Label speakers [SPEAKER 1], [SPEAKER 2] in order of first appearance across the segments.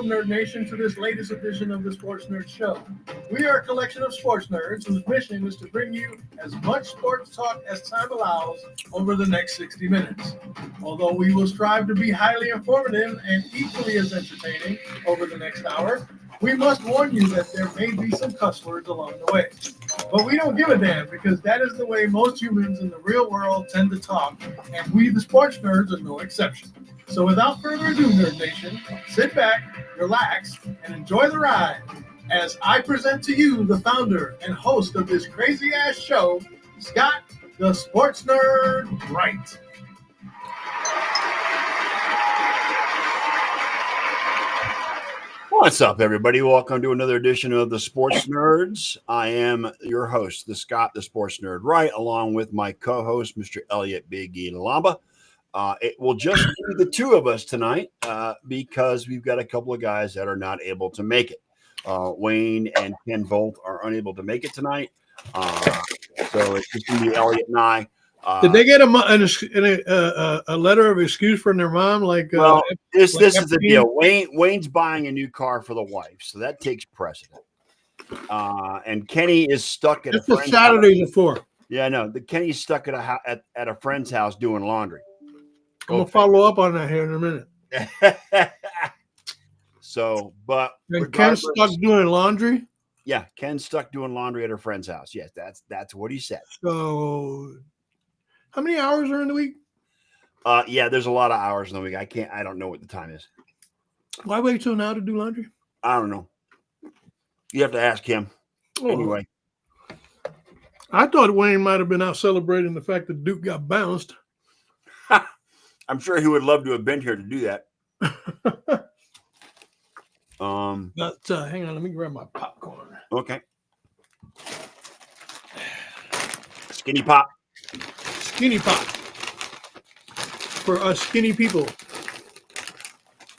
[SPEAKER 1] Nerd Nation, to this latest edition of the Sports Nerd Show. We are a collection of sports nerds whose mission is to bring you as much sports talk as time allows over the next 60 minutes. Although we will strive to be highly informative and equally as entertaining over the next hour, we must warn you that there may be some cuss words along the way. But we don't give a damn, because that is the way most humans in the real world tend to talk, and we, the sports nerds, are no exception. So without further ado, Nerd Nation, sit back, relax, and enjoy the ride as I present to you the founder and host of this crazy-ass show, Scott, the Sports Nerd Wright.
[SPEAKER 2] What's up, everybody? Welcome to another edition of the Sports Nerds. I am your host, the Scott, the Sports Nerd Wright, along with my co-host, Mr. Elliot Big E Lamba. It will just be the two of us tonight because we've got a couple of guys that are not able to make it. Wayne and Ken both are unable to make it tonight. So it's just going to be Elliot and I.
[SPEAKER 1] Did they get a letter of excuse from their mom?
[SPEAKER 2] Well, this is the deal. Wayne's buying a new car for the wife, so that takes precedent. And Kenny is stuck at
[SPEAKER 1] a friend's Saturday before.
[SPEAKER 2] Yeah, I know. Kenny's stuck at a friend's house doing laundry.
[SPEAKER 1] I'm gonna follow up on that here in a minute.
[SPEAKER 2] So, but
[SPEAKER 1] and Ken's stuck doing laundry.
[SPEAKER 2] Yeah, Ken's stuck doing laundry at her friend's house. Yes, that's what he said.
[SPEAKER 1] So, how many hours are in the week?
[SPEAKER 2] Yeah, there's a lot of hours in the week. I don't know what the time is.
[SPEAKER 1] Why wait till now to do laundry?
[SPEAKER 2] I don't know. You have to ask him. Oh. Anyway.
[SPEAKER 1] I thought Wayne might have been out celebrating the fact that Duke got bounced.
[SPEAKER 2] I'm sure he would love to have been here to do that.
[SPEAKER 1] But hang on, let me grab my popcorn.
[SPEAKER 2] Okay. Skinny pop.
[SPEAKER 1] Skinny pop. For us skinny people.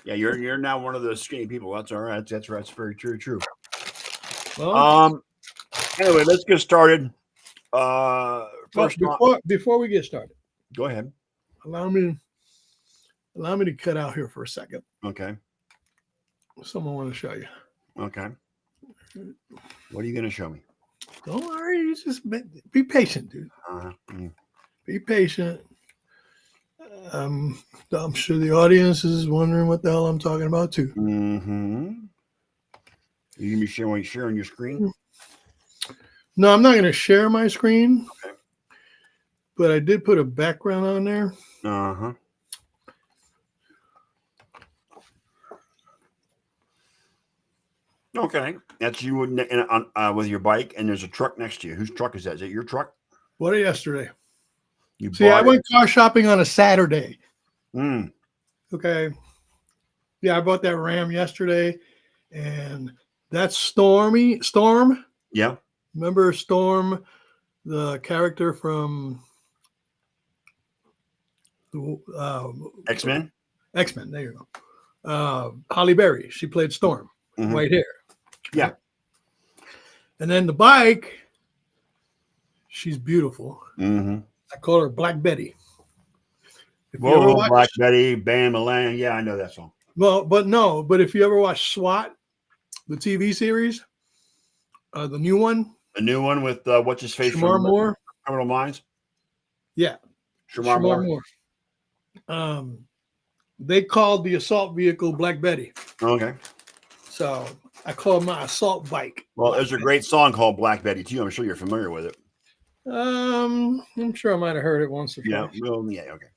[SPEAKER 2] Yeah, you're now one of those skinny people. That's all right. That's very true.
[SPEAKER 1] Well,
[SPEAKER 2] anyway, let's get started.
[SPEAKER 1] Before we get started,
[SPEAKER 2] go ahead.
[SPEAKER 1] Allow me to cut out here for a second.
[SPEAKER 2] Okay.
[SPEAKER 1] Someone want to show you.
[SPEAKER 2] Okay. What are you going to show me?
[SPEAKER 1] Don't worry. You just be patient, dude. Be patient. I'm sure the audience is wondering what the hell I'm talking about too.
[SPEAKER 2] Mm-hmm. You going to be sharing your screen?
[SPEAKER 1] No, I'm not going to share my screen.
[SPEAKER 2] Okay.
[SPEAKER 1] But I did put a background on there.
[SPEAKER 2] Uh-huh. Okay. That's you with your bike, and there's a truck next to you. Whose truck is that? Is it your truck?
[SPEAKER 1] What yesterday? I went car shopping on a Saturday. Okay. Yeah, I bought that Ram yesterday, and that's Storm.
[SPEAKER 2] Yeah.
[SPEAKER 1] Remember Storm, the character from
[SPEAKER 2] X-Men?
[SPEAKER 1] X-Men, there you go. Halle Berry, she played Storm.
[SPEAKER 2] Mm-hmm.
[SPEAKER 1] White hair.
[SPEAKER 2] Yeah.
[SPEAKER 1] And then the bike, she's beautiful.
[SPEAKER 2] Mm-hmm.
[SPEAKER 1] I call her Black Betty.
[SPEAKER 2] Whoa, Black Betty, Bam Milan. Yeah, I know that song.
[SPEAKER 1] Well, but if you ever watch SWAT, the TV series, the new one.
[SPEAKER 2] The new one with what's his face?
[SPEAKER 1] Shemar Moore.
[SPEAKER 2] Criminal Minds.
[SPEAKER 1] Yeah.
[SPEAKER 2] Shemar Moore.
[SPEAKER 1] They called the assault vehicle Black Betty.
[SPEAKER 2] Okay.
[SPEAKER 1] So I call my assault bike.
[SPEAKER 2] Well, there's a great song called Black Betty too. I'm sure you're familiar with it.
[SPEAKER 1] I'm sure I might have heard it once or twice.
[SPEAKER 2] Yeah. Well, yeah. Okay.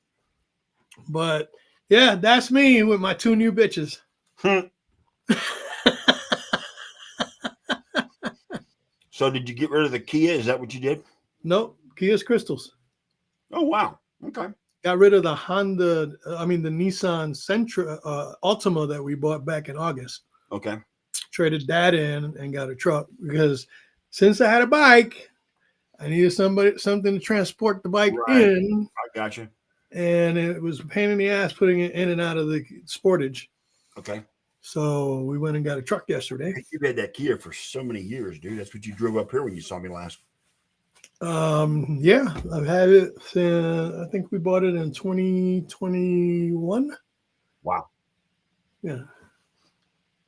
[SPEAKER 1] But yeah, that's me with my two new bitches.
[SPEAKER 2] So did you get rid of the Kia? Is that what you did?
[SPEAKER 1] Nope. Kia's Crystals.
[SPEAKER 2] Oh, wow. Okay.
[SPEAKER 1] Got rid of the Nissan Sentra Altima that we bought back in August.
[SPEAKER 2] Okay.
[SPEAKER 1] Traded that in and got a truck because since I had a bike, I needed something to transport the bike in.
[SPEAKER 2] I gotcha.
[SPEAKER 1] And it was a pain in the ass putting it in and out of the Sportage.
[SPEAKER 2] Okay.
[SPEAKER 1] So we went and got a truck yesterday.
[SPEAKER 2] You've had that Kia for so many years, dude. That's what you drove up here when you saw me last.
[SPEAKER 1] Yeah, I've had it since, I think we bought it in 2021.
[SPEAKER 2] Wow.
[SPEAKER 1] Yeah.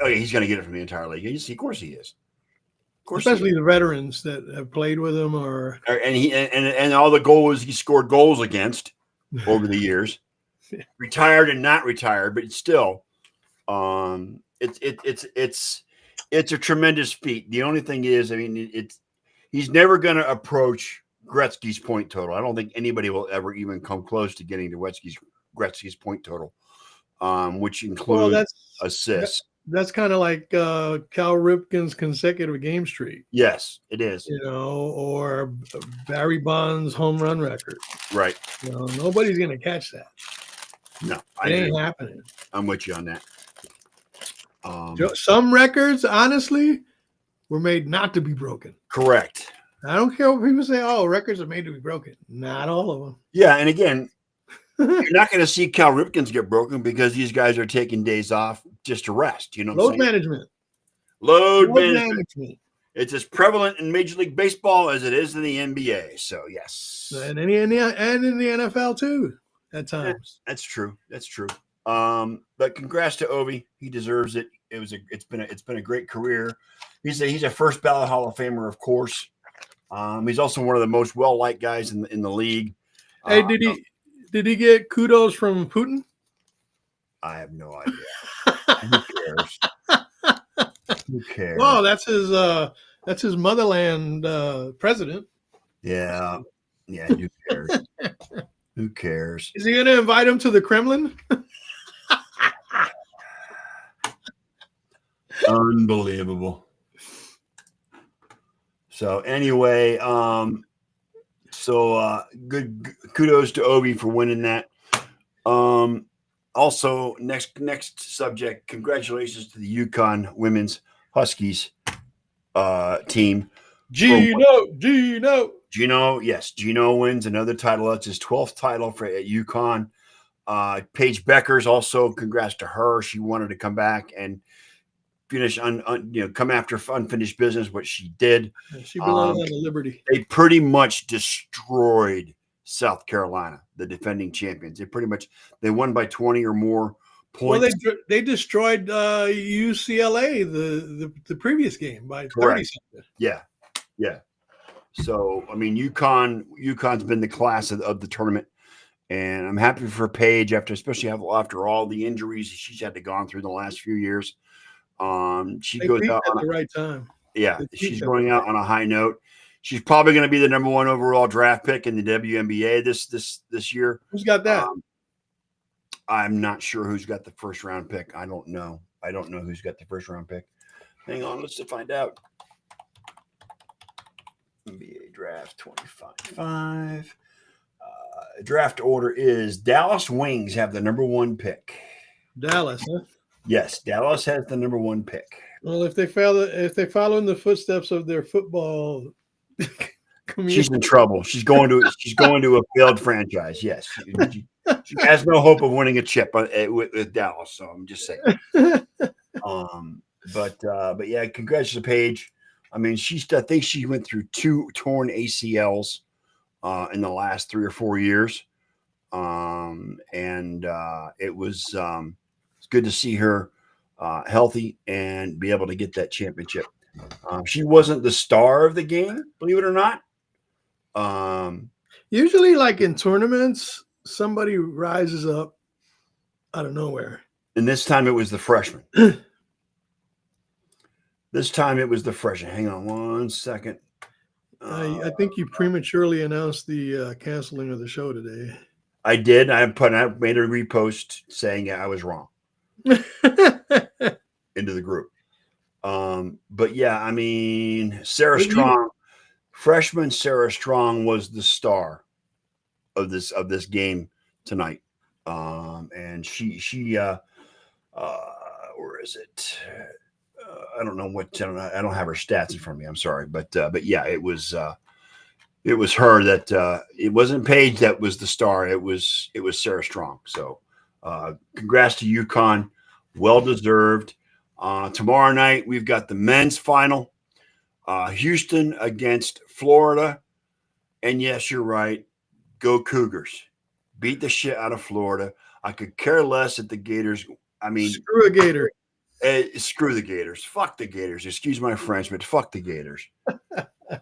[SPEAKER 2] Oh yeah, he's going to get it from the entire league. Of course he is. Of course,
[SPEAKER 1] Especially the veterans that have played with him, or
[SPEAKER 2] and all the goals he scored goals against over the years, retired and not retired, but still, it's a tremendous feat. The only thing is, I mean, he's never going to approach Gretzky's point total. I don't think anybody will ever even come close to getting to Gretzky's point total, which includes assists.
[SPEAKER 1] That's kind of like Cal Ripken's consecutive game streak.
[SPEAKER 2] Yes, it is.
[SPEAKER 1] Or Barry Bonds' home run record.
[SPEAKER 2] Right.
[SPEAKER 1] Nobody's going to catch that.
[SPEAKER 2] No,
[SPEAKER 1] it ain't happening.
[SPEAKER 2] I'm with you on that.
[SPEAKER 1] Some records, honestly, were made not to be broken.
[SPEAKER 2] Correct.
[SPEAKER 1] I don't care what people say. Oh, records are made to be broken. Not all of them.
[SPEAKER 2] Yeah, and again, you're not going to see Cal Ripken's get broken because these guys are taking days off just to rest. You know,
[SPEAKER 1] load management.
[SPEAKER 2] Load management. It's as prevalent in Major League Baseball as it is in the NBA. So yes,
[SPEAKER 1] and in the NFL too at times.
[SPEAKER 2] That's true. That's true. But congrats to Ovi. He deserves it. It's been a great career. He's a first ballot Hall of Famer, of course. He's also one of the most well-liked guys in the league.
[SPEAKER 1] Hey, did he get kudos from Putin?
[SPEAKER 2] I have no idea. Who cares? Who cares?
[SPEAKER 1] Well, that's his motherland president.
[SPEAKER 2] Yeah. Who cares? Who cares?
[SPEAKER 1] Is he going to invite him to the Kremlin?
[SPEAKER 2] Unbelievable. So anyway, good kudos to Obi for winning that. Also, next subject, congratulations to the UConn women's Huskies team. Gino, yes, Gino wins another title. That's his 12th title at UConn. Paige Beckers also, congrats to her. She wanted to come back and finish come after unfinished business, what she did.
[SPEAKER 1] She belongs on the Liberty.
[SPEAKER 2] They pretty much destroyed South Carolina, the defending champions. They won by 20 or more points.
[SPEAKER 1] Well, they destroyed UCLA the previous game by 30 something.
[SPEAKER 2] Yeah. So I mean, UConn's been the class of the tournament, and I'm happy for Paige especially after all the injuries she's had to gone through the last few years. She goes out
[SPEAKER 1] at the right time.
[SPEAKER 2] Yeah, she's going out on a high note. She's probably going to be the number 1 overall draft pick in the WNBA this year.
[SPEAKER 1] Who's got that?
[SPEAKER 2] I'm not sure who's got the first round pick. I don't know who's got the first round pick. Hang on, let's find out. NBA draft 25. Draft order is Dallas Wings have the number 1 pick.
[SPEAKER 1] Dallas, huh?
[SPEAKER 2] Yes, Dallas has the number 1 pick.
[SPEAKER 1] Well, if they follow in the footsteps of their football community,
[SPEAKER 2] she's in trouble. She's going to a failed franchise. Yes, she has no hope of winning a chip with Dallas. So I'm just saying. But yeah, congrats to Paige. I mean, I think she went through 2 torn ACLs in the last 3 or 4 years, and it was it's good to see her healthy and be able to get that championship. She wasn't the star of the game, believe it or not.
[SPEAKER 1] Usually, like in tournaments, somebody rises up out of nowhere.
[SPEAKER 2] And this time it was the freshman. Hang on 1 second.
[SPEAKER 1] I think you prematurely announced the canceling of the show today.
[SPEAKER 2] I did. I made a repost saying I was wrong into the group. But yeah, I mean, freshman Sarah Strong was the star of this game tonight. And she where is it? I don't know I don't have her stats in front of me. I'm sorry, but yeah, it was her that it wasn't Paige that was the star. It was Sarah Strong. So congrats to UConn. Well deserved. Tomorrow night we've got the men's final. Houston against Florida. And yes, you're right. Go Cougars. Beat the shit out of Florida. I could care less if the Gators. I mean,
[SPEAKER 1] screw a Gator.
[SPEAKER 2] Screw the Gators. Fuck the Gators. Excuse my French, but fuck the Gators.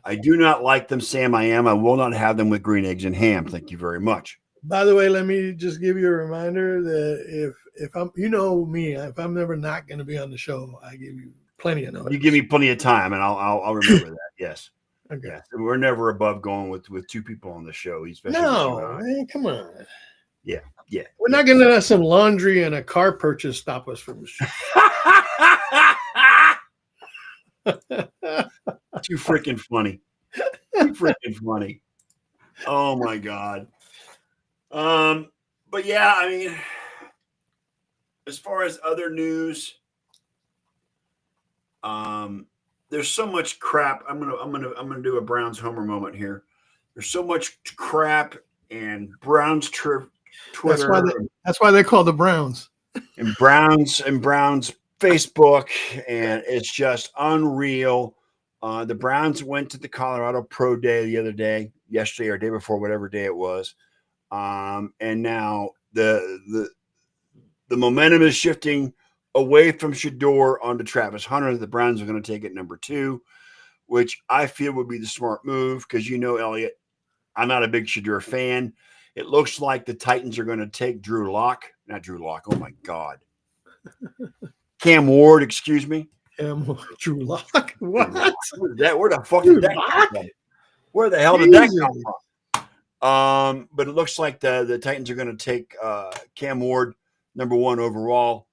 [SPEAKER 2] I do not like them, Sam. I will not have them with green eggs and ham. Thank you very much.
[SPEAKER 1] By the way, let me just give you a reminder that if I'm, you know me, if I'm never not going to be on the show, I give you plenty of notice.
[SPEAKER 2] You give me plenty of time, and I'll remember that. Yes.
[SPEAKER 1] Okay.
[SPEAKER 2] Yes. We're never above going with two people on the show. Especially
[SPEAKER 1] No, man, come on.
[SPEAKER 2] Yeah.
[SPEAKER 1] We're not going to let some laundry and a car purchase stop us from the show.
[SPEAKER 2] Too freaking funny. Too freaking funny. Oh my God. But yeah, I mean, as far as other news, there's so much crap. I'm gonna do a Browns homer moment here. There's so much crap and Browns Twitter.
[SPEAKER 1] That's why they call the Browns.
[SPEAKER 2] And Browns Facebook, and it's just unreal. The Browns went to the Colorado Pro Day yesterday or day before, whatever day it was. And now the momentum is shifting away from Shedeur onto Travis Hunter. The Browns are going to take it number 2, which I feel would be the smart move because, Elliot, I'm not a big Shedeur fan. It looks like the Titans are going to take Drew Lock. Not Drew Lock. Oh, my God. Cam Ward, excuse me.
[SPEAKER 1] Drew Lock? What?
[SPEAKER 2] Where the fuck did that come from? Where the hell did that come from? But it looks like the Titans are going to take Cam Ward, number 1 overall,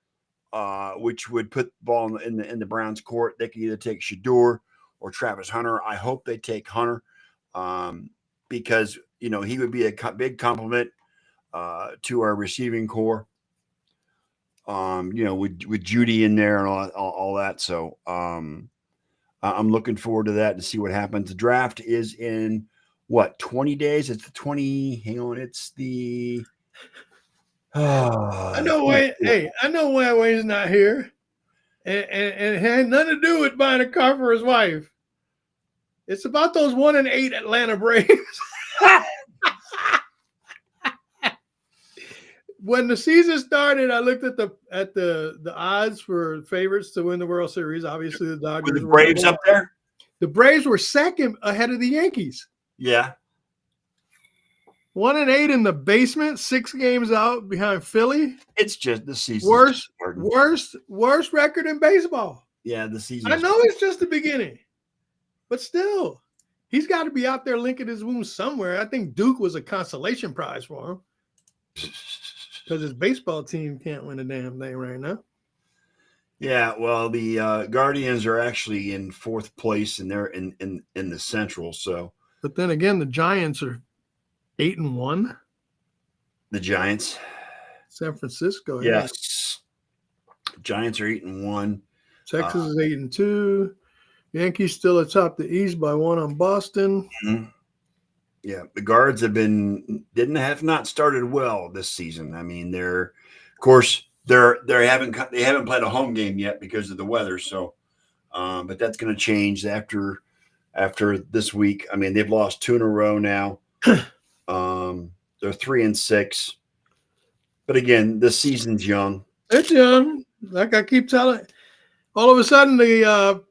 [SPEAKER 2] which would put the ball in the Browns' court. They could either take Shedeur or Travis Hunter. I hope they take Hunter because he would be a big compliment to our receiving core. With Judy in there and all that. So I'm looking forward to that and see what happens. The draft is in 20 days? It's the 20. Hang on, it's the.
[SPEAKER 1] I know why Wayne's not here, and it had nothing to do with buying a car for his wife. It's about those 1-8 Atlanta Braves. When the season started, I looked at the odds for favorites to win the World Series. Obviously, the Dodgers
[SPEAKER 2] were the Braves up there.
[SPEAKER 1] The Braves were second ahead of the Yankees.
[SPEAKER 2] Yeah.
[SPEAKER 1] 1-8 in the basement, 6 games out behind Philly.
[SPEAKER 2] It's just the season.
[SPEAKER 1] Worst record in baseball.
[SPEAKER 2] Yeah, the season.
[SPEAKER 1] I know it's just the beginning, but still, he's got to be out there linking his wounds somewhere. I think Duke was a consolation prize for him because his baseball team can't win a damn thing right now.
[SPEAKER 2] Yeah, well, the Guardians are actually in 4th place, and they're in the Central. So,
[SPEAKER 1] but then again, the Giants are 8-1.
[SPEAKER 2] The Giants.
[SPEAKER 1] San Francisco.
[SPEAKER 2] Yes. Giants are 8-1.
[SPEAKER 1] Texas is 8-2. Yankees still atop the East by 1 on Boston.
[SPEAKER 2] Mm-hmm. Yeah, the Guards have not started well this season. I mean, they haven't played a home game yet because of the weather. So, but that's going to change after this week. I mean, they've lost 2 in a row now. They're 3-6. But again, the season's young.
[SPEAKER 1] It's young. Like I keep telling, all of a sudden the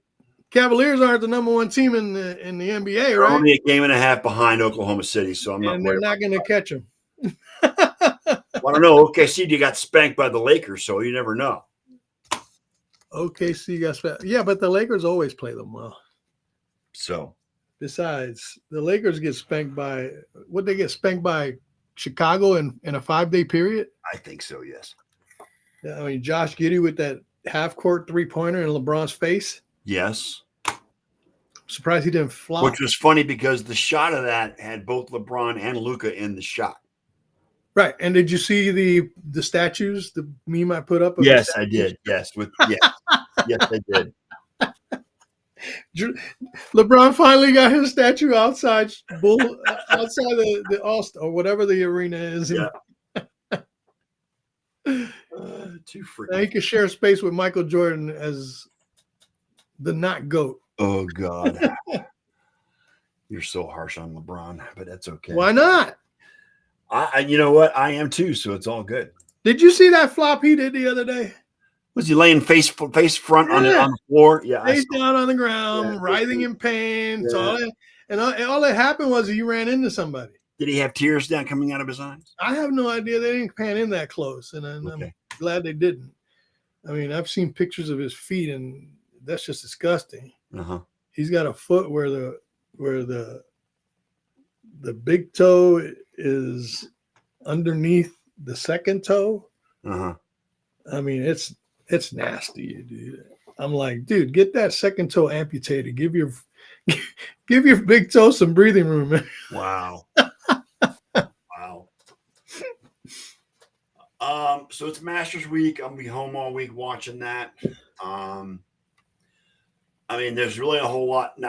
[SPEAKER 1] Cavaliers aren't the number 1 team in the NBA,
[SPEAKER 2] They're
[SPEAKER 1] right?
[SPEAKER 2] only a game and a half behind Oklahoma City, so
[SPEAKER 1] they're not going to catch them.
[SPEAKER 2] I don't know. OKC got spanked by the Lakers, so you never know.
[SPEAKER 1] OKC got spanked. Yeah, but the Lakers always play them well.
[SPEAKER 2] So,
[SPEAKER 1] besides, the Lakers get spanked by Chicago in a 5-day period.
[SPEAKER 2] I think so. Yes.
[SPEAKER 1] Yeah, I mean, Josh Giddey with that half-court 3-pointer in LeBron's face.
[SPEAKER 2] Yes.
[SPEAKER 1] Surprised he didn't flop.
[SPEAKER 2] Which was funny because the shot of that had both LeBron and Luka in the shot.
[SPEAKER 1] Right. And did you see the statues, the meme I put up?
[SPEAKER 2] Yes, I did. Yes. Yes, I did.
[SPEAKER 1] LeBron finally got his statue outside the All-Star or whatever the arena is.
[SPEAKER 2] Yeah.
[SPEAKER 1] Too freaking. He could share space with Michael Jordan as the not GOAT.
[SPEAKER 2] Oh God. You're so harsh on LeBron, but that's okay.
[SPEAKER 1] Why not?
[SPEAKER 2] You know what? I am too, so it's all good.
[SPEAKER 1] Did you see that flop he did the other day?
[SPEAKER 2] Was he laying face front on the floor? Yeah, I
[SPEAKER 1] Face
[SPEAKER 2] saw.
[SPEAKER 1] down on the ground,
[SPEAKER 2] Yeah.
[SPEAKER 1] writhing in pain.
[SPEAKER 2] Yeah.
[SPEAKER 1] So all that happened was he ran into somebody.
[SPEAKER 2] Did he have tears down coming out of his eyes?
[SPEAKER 1] I have no idea. They didn't pan in that close, and I'm
[SPEAKER 2] Okay.
[SPEAKER 1] glad they didn't. I mean, I've seen pictures of his feet, and that's just disgusting.
[SPEAKER 2] Uh-huh.
[SPEAKER 1] He's got a foot where the big toe is underneath the second toe.
[SPEAKER 2] Uh-huh.
[SPEAKER 1] I mean, it's nasty, dude. I'm like, dude, get that second toe amputated. Give your big toe some breathing room, man.
[SPEAKER 2] Wow. Wow. So it's Masters week. I'm gonna be home all week watching that. I mean, there's really not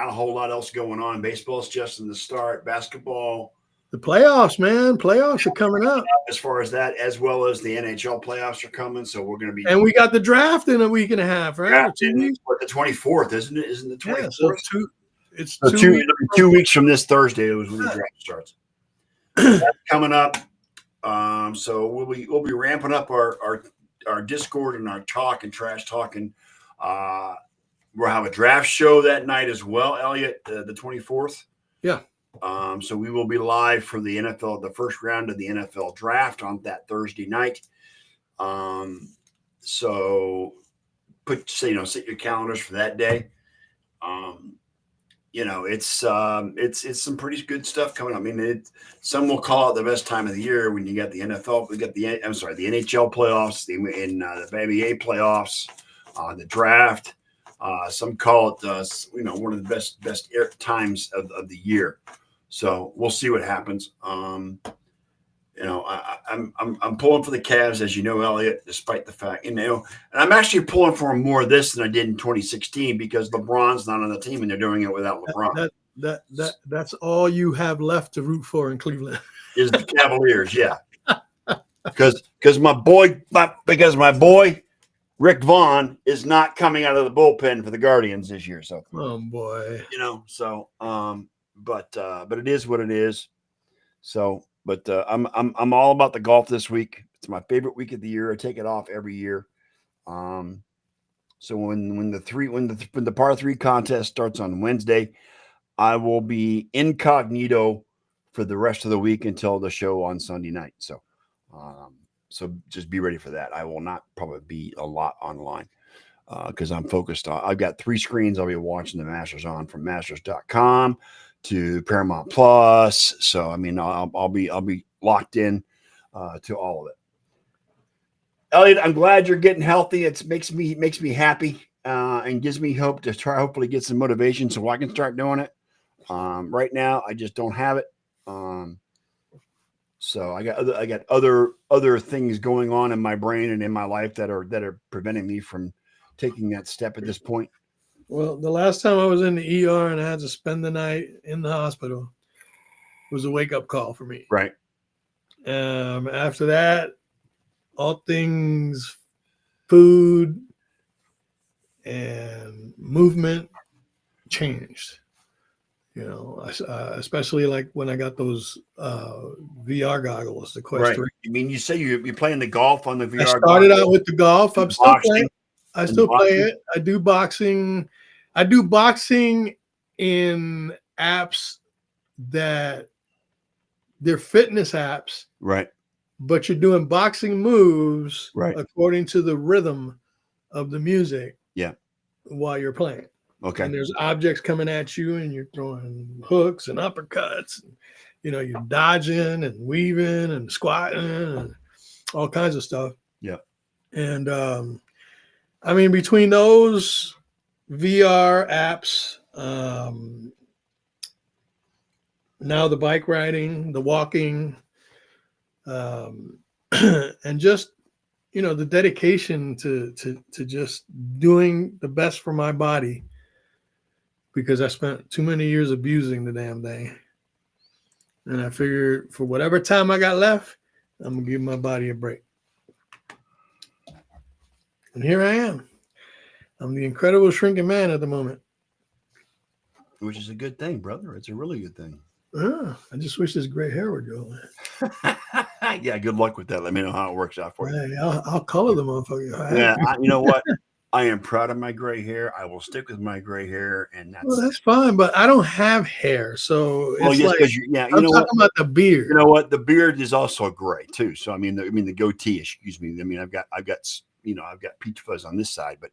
[SPEAKER 2] a whole lot else going on. Baseball's just in the start. Basketball.
[SPEAKER 1] The playoffs, man. Playoffs are coming up.
[SPEAKER 2] As far as that, as well as the NHL playoffs are coming. So we're going to be.
[SPEAKER 1] And we got the draft in a week and a half, right?
[SPEAKER 2] The 24th, isn't it? Isn't the 24th?
[SPEAKER 1] Yeah, so it's
[SPEAKER 2] so
[SPEAKER 1] 2
[SPEAKER 2] weeks from this Thursday was when the draft starts. That's coming up. So we'll be ramping up our Discord and our talk and trash talking. We'll have a draft show that night as well, Elliot, the 24th.
[SPEAKER 1] Yeah.
[SPEAKER 2] So we will be live for the first round of the NFL draft on that Thursday night. So set your calendars for that day. It's some pretty good stuff coming up. I mean, some will call it the best time of the year when you got the NFL. We got the NHL playoffs, the NBA playoffs, the draft. Some call it, one of the best times of the year. So we'll see what happens. I'm pulling for the Cavs, as you know, Elliot, despite the fact, and I'm actually pulling for them more this than I did in 2016 because LeBron's not on the team and they're doing it without LeBron.
[SPEAKER 1] That's all you have left to root for in Cleveland.
[SPEAKER 2] Is the Cavaliers, yeah. Because my boy Rick Vaughn is not coming out of the bullpen for the Guardians this year. So,
[SPEAKER 1] oh boy,
[SPEAKER 2] but it is what it is. So, but I'm all about the golf this week. It's my favorite week of the year. I take it off every year. So when the par 3 contest starts on Wednesday, I will be incognito for the rest of the week until the show on Sunday night. So, so just be ready for that. I will not probably be a lot online because I'm focused on. I've got 3 screens I'll be watching the Masters on, from Masters.com to Paramount Plus. So I mean, I'll be locked in to all of it. Elliot, I'm glad you're getting healthy. It makes me happy and gives me hope to hopefully get some motivation so I can start doing it. Right now, I just don't have it. So I got other things going on in my brain and in my life that are preventing me from taking that step at this point.
[SPEAKER 1] Well, the last time I was in the ER and I had to spend the night in the hospital was a wake-up call for me.
[SPEAKER 2] Right.
[SPEAKER 1] After that, all things food and movement changed. Especially like when I got those VR goggles, the Quest 3.
[SPEAKER 2] I mean, you say you're playing the golf on the VR.
[SPEAKER 1] I started out with the golf. I'm still playing. I still play it. I do boxing. I do boxing in apps that they're fitness apps.
[SPEAKER 2] Right.
[SPEAKER 1] But you're doing boxing moves according to the rhythm of the music.
[SPEAKER 2] Yeah.
[SPEAKER 1] While you're playing.
[SPEAKER 2] Okay.
[SPEAKER 1] And there's objects coming at you and you're throwing hooks and uppercuts. And, you're dodging and weaving and squatting and all kinds of stuff.
[SPEAKER 2] Yeah.
[SPEAKER 1] And I mean, between those VR apps, now the bike riding, the walking, and just, the dedication to just doing the best for my body, because I spent too many years abusing the damn thing. And I figured for whatever time I got left, I'm going to give my body a break. And here I am. I'm the incredible shrinking man at the moment.
[SPEAKER 2] Which is a good thing, brother. It's a really good thing.
[SPEAKER 1] I just wish this gray hair would go.
[SPEAKER 2] Yeah, good luck with that. Let me know how it works out for you.
[SPEAKER 3] Hey, I'll color the motherfucker.
[SPEAKER 2] Yeah, you know what? I am proud of my gray hair. I will stick with my gray hair, and
[SPEAKER 3] Well, that's fine, but I don't have hair, so
[SPEAKER 2] well,
[SPEAKER 3] it's
[SPEAKER 2] yes,
[SPEAKER 3] like
[SPEAKER 2] because you
[SPEAKER 3] I'm
[SPEAKER 2] know
[SPEAKER 3] talking
[SPEAKER 2] what?
[SPEAKER 3] about the beard.
[SPEAKER 2] You know what? The beard is also gray too. So I mean, the goatee. Excuse me. I mean, I've got I've got peach fuzz on this side, but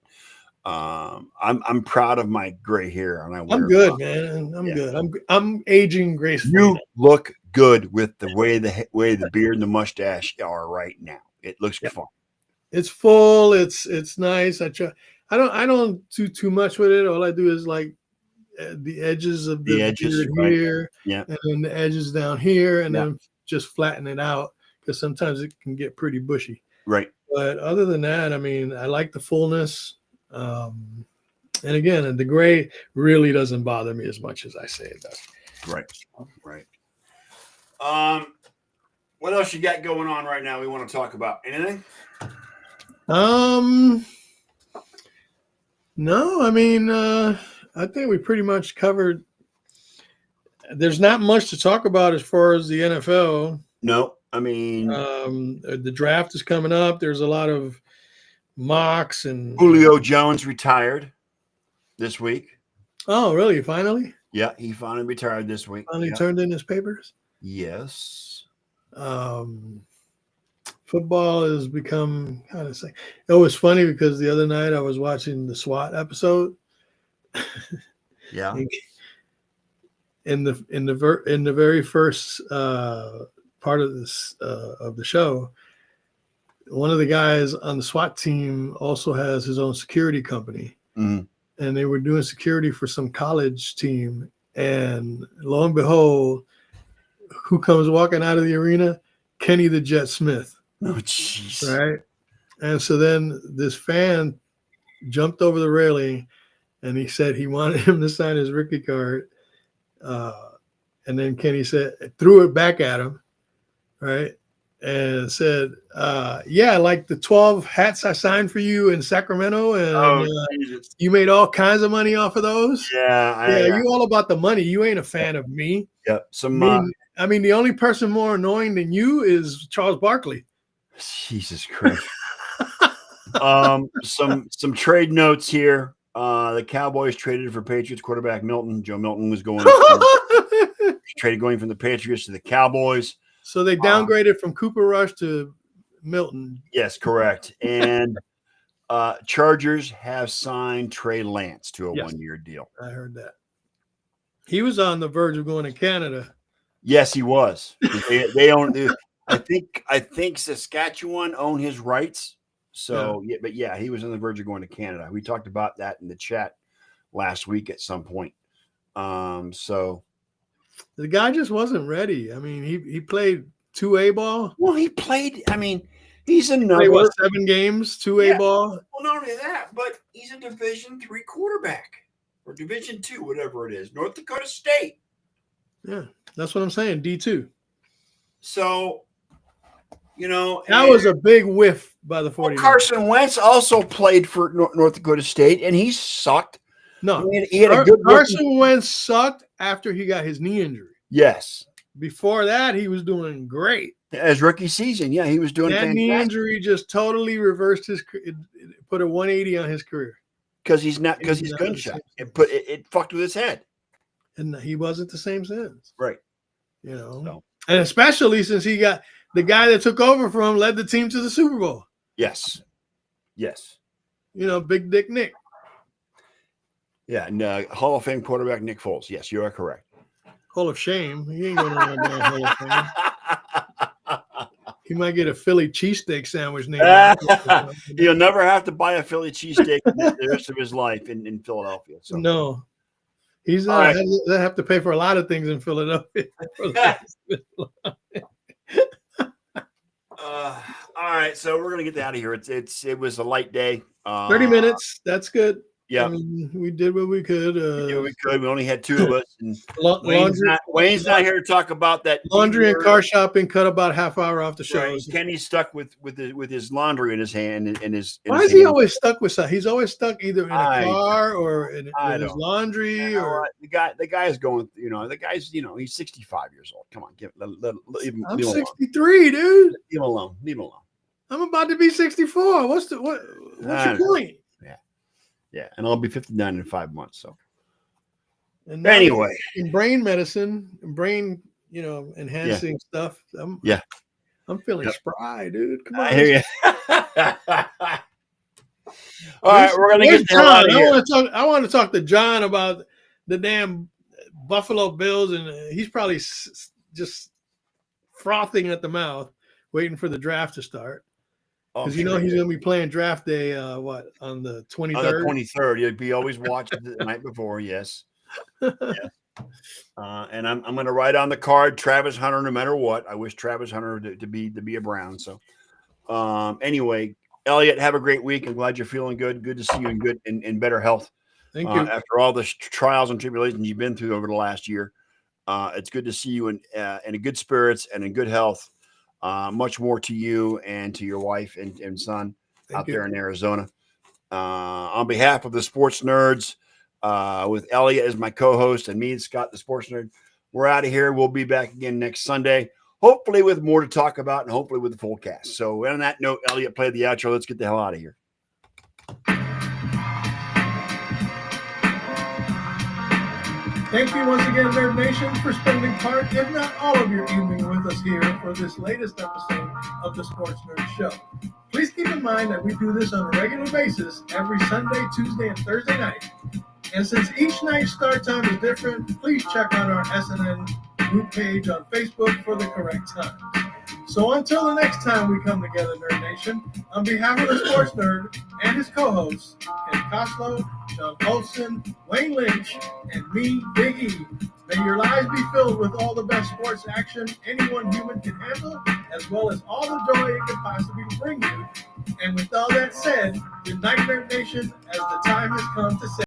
[SPEAKER 2] I'm proud of my gray hair, and I wear
[SPEAKER 3] I'm
[SPEAKER 2] it
[SPEAKER 3] good,
[SPEAKER 2] well.
[SPEAKER 3] man. I'm
[SPEAKER 2] Yeah.
[SPEAKER 3] good. I'm aging gracefully.
[SPEAKER 2] You look good with the way the beard and the mustache are right now. It looks fun.
[SPEAKER 3] It's full. It's nice. I don't do too much with it. All I do is like the edges of
[SPEAKER 2] The
[SPEAKER 3] the
[SPEAKER 2] edges,
[SPEAKER 3] beard
[SPEAKER 2] right?
[SPEAKER 3] here,
[SPEAKER 2] Yeah.
[SPEAKER 3] and then the edges down here, and
[SPEAKER 2] Yeah.
[SPEAKER 3] then just flatten it out because sometimes it can get pretty bushy.
[SPEAKER 2] Right.
[SPEAKER 3] But other than that, I mean, I like the fullness. And again, the gray really doesn't bother me as much as I say it does.
[SPEAKER 2] Right. Right. What else you got going on right now? We want to talk about anything?
[SPEAKER 3] No, I mean, I think we pretty much covered. There's not much to talk about as far as the NFL.
[SPEAKER 2] No, I mean,
[SPEAKER 3] The draft is coming up. There's a lot of mocks and
[SPEAKER 2] Julio Jones retired this week.
[SPEAKER 3] Oh, really? Finally?
[SPEAKER 2] Yeah, he finally retired this week.
[SPEAKER 3] Finally
[SPEAKER 2] Yeah.
[SPEAKER 3] turned in his papers?
[SPEAKER 2] Yes.
[SPEAKER 3] Football has become kind of say. It was funny because the other night I was watching the SWAT episode.
[SPEAKER 2] Yeah.
[SPEAKER 3] In the very first part of this of the show, one of the guys on the SWAT team also has his own security company,
[SPEAKER 2] Mhm.
[SPEAKER 3] and they were doing security for some college team. And lo and behold, who comes walking out of the arena? Kenny the Jet Smith.
[SPEAKER 2] Oh, jeez.
[SPEAKER 3] Right. And so then this fan jumped over the railing and he said he wanted him to sign his rookie card. And then Kenny threw it back at him. Right. And said, yeah, like the 12 hats I signed for you in Sacramento. And you made all kinds of money off of those.
[SPEAKER 2] Yeah.
[SPEAKER 3] You all about the money. You ain't a fan of me.
[SPEAKER 2] Yeah.
[SPEAKER 3] I mean, the only person more annoying than you is Charles Barkley.
[SPEAKER 2] Jesus Christ. Some trade notes here. The Cowboys traded for Patriots quarterback Milton. Joe Milton was going from the Patriots to the Cowboys.
[SPEAKER 3] So they downgraded from Cooper Rush to Milton.
[SPEAKER 2] Yes, correct. And Chargers have signed Trey Lance to a 1-year deal.
[SPEAKER 3] I heard that. He was on the verge of going to Canada.
[SPEAKER 2] Yes, he was. They own. I think Saskatchewan own his rights. So yeah, he was on the verge of going to Canada. We talked about that in the chat last week at some point. So
[SPEAKER 3] the guy just wasn't ready. I mean, he played 2A ball.
[SPEAKER 2] Well, he played. I mean, he's another
[SPEAKER 3] 7 games, 2A ball.
[SPEAKER 2] Well, not only that, but he's a Division III quarterback or Division II, whatever it is, North Dakota State.
[SPEAKER 3] Yeah, that's what I'm saying. D2.
[SPEAKER 2] So,
[SPEAKER 3] that was a big whiff by the 49ers.
[SPEAKER 2] Carson Wentz also played for North Dakota State, and he sucked.
[SPEAKER 3] No,
[SPEAKER 2] he had a good
[SPEAKER 3] Carson Wentz sucked after he got his knee injury.
[SPEAKER 2] Yes.
[SPEAKER 3] Before that, he was doing great.
[SPEAKER 2] As rookie season, yeah, he was doing
[SPEAKER 3] that
[SPEAKER 2] fantastic.
[SPEAKER 3] Knee injury just totally reversed put a 180 on his career.
[SPEAKER 2] Because he's gunshot. It fucked with his head.
[SPEAKER 3] And he wasn't the same since.
[SPEAKER 2] Right.
[SPEAKER 3] And especially since he got the guy that took over from him led the team to the Super Bowl.
[SPEAKER 2] Yes.
[SPEAKER 3] Big Dick Nick.
[SPEAKER 2] Yeah, and Hall of Fame quarterback Nick Foles. Yes, you are correct.
[SPEAKER 3] Hall of Shame. He ain't going to run Hall of Fame. He might get a Philly cheesesteak sandwich named.
[SPEAKER 2] He'll never have to buy a Philly cheesesteak the rest of his life in Philadelphia. So.
[SPEAKER 3] No. He's not. They have to pay for a lot of things in Philadelphia.
[SPEAKER 2] All right, so we're gonna get out of here. It was a light day.
[SPEAKER 3] 30 minutes. That's good.
[SPEAKER 2] Yeah,
[SPEAKER 3] I mean, we did what we could.
[SPEAKER 2] yeah, we could. We only had two of us, and
[SPEAKER 3] Laundry,
[SPEAKER 2] Wayne's not here to talk about that.
[SPEAKER 3] laundry and
[SPEAKER 2] D-word.
[SPEAKER 3] car shopping cut about half hour off the
[SPEAKER 2] Right.
[SPEAKER 3] shows.
[SPEAKER 2] Kenny's stuck with his laundry in his hand and his. in
[SPEAKER 3] Why
[SPEAKER 2] his
[SPEAKER 3] is he
[SPEAKER 2] hand.
[SPEAKER 3] always stuck with something? He's always stuck either in a
[SPEAKER 2] I-
[SPEAKER 3] car or with his
[SPEAKER 2] don't.
[SPEAKER 3] laundry
[SPEAKER 2] You know
[SPEAKER 3] or.
[SPEAKER 2] what? The guy is going. The guy's. He's 65 years old. Come on, leave him
[SPEAKER 3] I'm
[SPEAKER 2] alone.
[SPEAKER 3] 63, dude.
[SPEAKER 2] Leave him alone. Leave him alone.
[SPEAKER 3] I'm about to be 64. What's your point?
[SPEAKER 2] Yeah, and I'll be 59 in 5 months. So
[SPEAKER 3] And now
[SPEAKER 2] anyway,
[SPEAKER 3] in brain medicine, brain, enhancing stuff. I'm feeling
[SPEAKER 2] Yep.
[SPEAKER 3] spry, dude. Come on.
[SPEAKER 2] I hear you. All right, we're gonna
[SPEAKER 3] Where's
[SPEAKER 2] get the hell out of
[SPEAKER 3] John?
[SPEAKER 2] here.
[SPEAKER 3] I want to talk to John about the damn Buffalo Bills, and he's probably just frothing at the mouth, waiting for the draft to start.
[SPEAKER 2] Oh,
[SPEAKER 3] Because
[SPEAKER 2] sure.
[SPEAKER 3] he's going to be playing draft day. On the
[SPEAKER 2] On the
[SPEAKER 3] 23rd?
[SPEAKER 2] 23rd, you'd be always watching the night before. Yes. And I'm going to write on the card Travis Hunter no matter what. I wish Travis Hunter to be a Brown. So anyway, Elliot, have a great week. I'm glad you're feeling good. Good to see you in better health.
[SPEAKER 3] Thank you.
[SPEAKER 2] After all the trials and tribulations you've been through over the last year. It's good to see you in good spirits and in good health. Much more to you and to your wife and son out there in Arizona. On behalf of the Sports Nerds, with Elliot as my co-host and me and Scott, the Sports Nerd, we're out of here. We'll be back again next Sunday, hopefully with more to talk about and hopefully with the full cast. So on that note, Elliot, play the outro. Let's get the hell out of here.
[SPEAKER 1] Thank you once again, Nerd Nation, for spending part, if not all of your evening with us here for this latest episode of the Sports Nerd Show. Please keep in mind that we do this on a regular basis every Sunday, Tuesday, and Thursday night. And since each night's start time is different, please check out our SNN group page on Facebook for the correct times. So until the next time we come together, Nerd Nation, on behalf of the Sports Nerd and his co-hosts, Ken Koslow, John Olson, Wayne Lynch, and me, Big E, may your lives be filled with all the best sports action anyone human can handle, as well as all the joy it could possibly bring you. And with all that said, good night, Nerd Nation, as the time has come to say